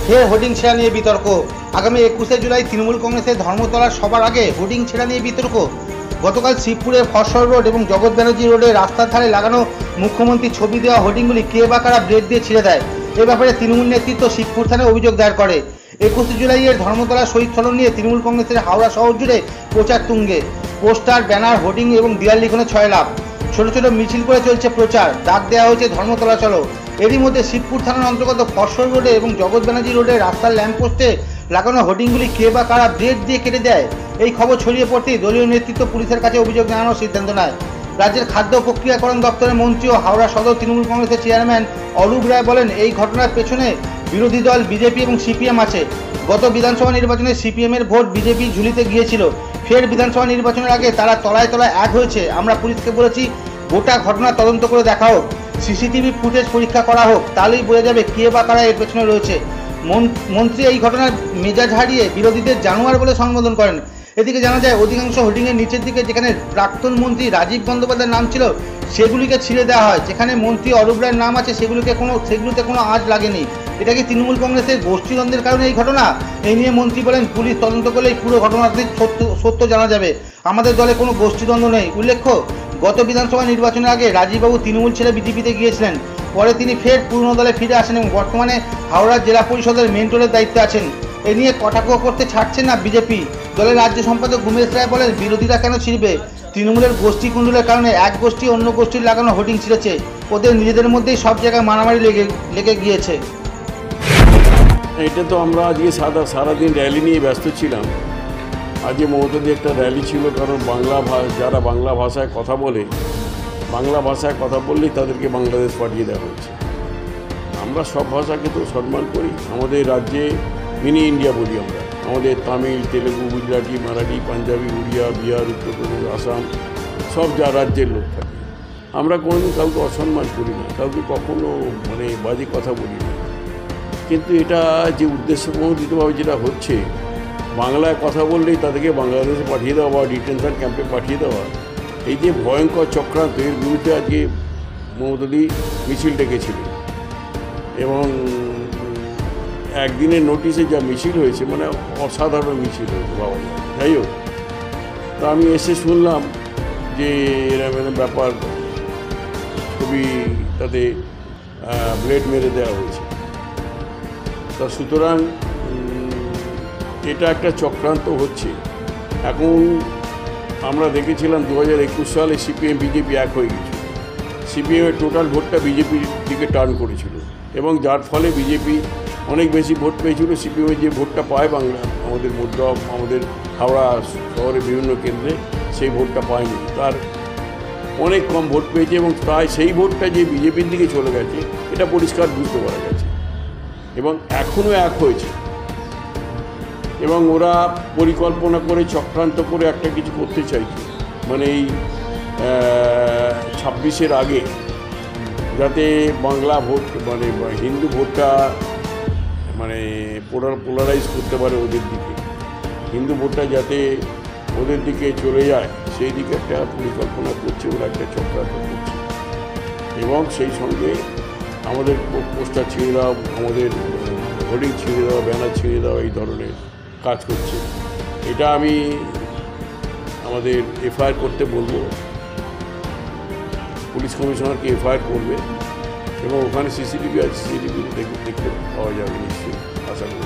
ফের হোর্ডিং ছেঁড়া নিয়ে বিতর্ক। আগামী 21শে জুলাই তৃণমূল কংগ্রেসের ধর্মতলার সবার আগে হোর্ডিং ছেঁড়া নিয়ে বিতর্ক। গতকাল শিবপুরের ফসল রোড এবং জগৎ ব্যানার্জি রোডে রাস্তার ধারে লাগানো মুখ্যমন্ত্রীর ছবি দেওয়া হোর্ডিংগুলি কে বা কারা ব্লেড দিয়ে ছিঁড়ে দেয়, এ ব্যাপারে তৃণমূল নেতৃত্ব শিবপুর থানায় অভিযোগ দায়ের করে। 21শে জুলাইয়ের ধর্মতলা শহীদ স্মরণ নিয়ে তৃণমূল কংগ্রেসের হাওড়া শহর জুড়ে প্রচার তুঙ্গে। পোস্টার, ব্যানার, হোর্ডিং এবং দেয়াল লিখনে 6 লাভ। ছোট ছোট মিছিল করে চলছে প্রচার। ডাক দেওয়া হয়েছে ধর্মতলা চলো। এরই মধ্যে শিবপুর থানার অন্তর্গত ফসল রোডে এবং জগৎ ব্যানার্জি রোডে রাস্তার ল্যাম্পপোস্টে লাগানো হোর্ডিংগুলি কে বা কারা ব্লেড দিয়ে কেটে দেয়, এই খবর ছড়িয়ে পড়তেই দলীয় নেতৃত্ব পুলিশের কাছে অভিযোগ জানানোর সিদ্ধান্ত নেয়। রাজ্যের খাদ্য প্রক্রিয়াকরণ দপ্তরের মন্ত্রী ও হাওড়া সদর তৃণমূল কংগ্রেসের চেয়ারম্যান অরূপ রায় বলেন, এই ঘটনার পেছনে বিরোধী দল বিজেপি এবং সিপিএম আছে। গত বিধানসভা নির্বাচনে সিপিএমের ভোট বিজেপি ঝুলিতে গিয়েছিল। ফের বিধানসভা নির্বাচনের আগে তারা তলায় তলায় এক হয়েছে। আমরা পুলিশকে বলেছি গোটা ঘটনা তদন্ত করে দেখা হোক, সিসিটিভি ফুটেজ পরীক্ষা করা হোক, তাহলেই বোঝা যাবে কে বা কারা এর পেছনে রয়েছে। মন্ত্রী এই ঘটনার মেজাজ হারিয়ে বিরোধীদের জানোয়ার বলে সম্বোধন করেন। এদিকে জানা যায়, অধিকাংশ হোর্ডিংয়ের নিচের দিকে যেখানে প্রাক্তন মন্ত্রী রাজীব বন্দ্যোপাধ্যায়ের নাম ছিল সেগুলিকে ছিঁড়ে দেওয়া হয়। যেখানে মন্ত্রী অরূপ রায়ের নাম আছে সেগুলিতে কোনো আঁচ লাগেনি। এটা কি তৃণমূল কংগ্রেসের গোষ্ঠীদ্বন্দ্বের কারণে এই ঘটনা? এই নিয়ে মন্ত্রী বলেন, পুলিশ তদন্ত করলেই পুরো ঘটনাটির সত্য জানা যাবে। আমাদের দলে কোনো গোষ্ঠীদ্বন্দ্ব নেই। উল্লেখ্য, গত বিধানসভা নির্বাচনের আগে রাজীববাবু তৃণমূল ছেড়ে বিজেপিতে গিয়েছিলেন। পরে তিনি ফের পুরনো দলে ফিরে আসেন এবং বর্তমানে হাওড়া জেলা পরিষদের মেন্টরের দায়িত্বে আছেন। এ নিয়ে কটাক্ষ করতে ছাড়ছেন না বিজেপি। দলের রাজ্য সম্পাদক উমেশ রায় বলেন, বিরোধীরা কেন ছিঁড়বে? তৃণমূলের গোষ্ঠী কুণ্ডলের কারণে এক গোষ্ঠী অন্য গোষ্ঠীর লাগানো হোর্ডিং ছিঁড়েছে। ওদের নিজেদের মধ্যেই সব জায়গায় মারামারি লেগে গিয়েছে। এটা তো আমরা আজকে সারাদিন র্যালি নিয়ে ব্যস্ত ছিলাম। আজকে মমতাদি একটা র্যালি ছিল, কারণ যারা বাংলা ভাষায় কথা বললেই তাদেরকে বাংলাদেশ পাঠিয়ে দেওয়া হয়েছে। আমরা সব ভাষাকে তো সম্মান করি। আমাদের রাজ্যে মিনি ইন্ডিয়া বলি আমরা। আমাদের তামিল, তেলেগু, গুজরাটি, মারাঠি, পাঞ্জাবি, উড়িয়া, বিহার, উত্তরপ্রদেশ, আসাম সব যা রাজ্যের লোক থাকে। আমরা কোনোদিন কাউকে অসম্মান করি না, কাউকে কখনো বাজে কথা বলি না। কিন্তু এটা যে উদ্দেশ্যপ্রণোদিতভাবে যেটা হচ্ছে, বাংলায় কথা বললেই তাদেরকে বাংলাদেশে পাঠিয়ে দেওয়া বা ডিটেনশন ক্যাম্পে পাঠিয়ে দেওয়া, এই যে ভয়ঙ্কর চক্রান্ত, এর বিরুদ্ধে আজকে মমতাদি মিছিল ডেকেছিলেন এবং একদিনের নোটিশে যা মিছিল হয়েছে, অসাধারণ মিছিল হয়েছে বাবা। যাই হোক, তা আমি এসে শুনলাম যে এরকম ব্যাপার, ছবি তাতে ব্লেড মেরে দেওয়া হয়েছে। তা সুতরাং এটা একটা চক্রান্ত হচ্ছে। এখন আমরা দেখেছিলাম 2021 সালে সিপিএম বিজেপি এক হয়ে গেছিল। সিপিএমের টোটাল ভোটটা বিজেপির দিকে টার্ন করেছিল এবং যার ফলে বিজেপি অনেক বেশি ভোট পেয়েছিল। সিপিএমের যে ভোটটা পায় আমাদের হাওড়া শহরের বিভিন্ন কেন্দ্রে, সেই ভোটটা পায়নি, তার অনেক কম ভোট পেয়েছে এবং প্রায় সেই ভোটটা যে বিজেপির দিকে চলে গেছে, এটা পরিষ্কার বুঝতে পারা গেছে। এবং এখনও এক হয়েছে এবং ওরা পরিকল্পনা করে চক্রান্ত করে একটা কিছু করতে চাইছে, এই 26-এর আগে যাতে বাংলা ভোট হিন্দু ভোটটা পোলারাইজ করতে পারে ওদের দিকে, হিন্দু ভোটটা যাতে ওদের দিকে চলে যায়, সেই দিকে একটা পরিকল্পনা করছে, ওরা একটা চক্রান্ত করছে। এবং সেই সঙ্গে আমাদের পোস্টার ছিঁড়ে দেওয়া, আমাদের হোর্ডিং ছিঁড়ে দেওয়া, ব্যানার ছিঁড়ে দেওয়া, এই ধরনের কাজ করছে। এটা আমি আমাদের এফআইআর করতে বলবো, পুলিশ কমিশনারকে এফআইআর করবে এবং ওখানে সিসিটিভি আছে, সিসিটিভি দেখতে পাওয়া যাবে নিশ্চয়ই, আশা করি।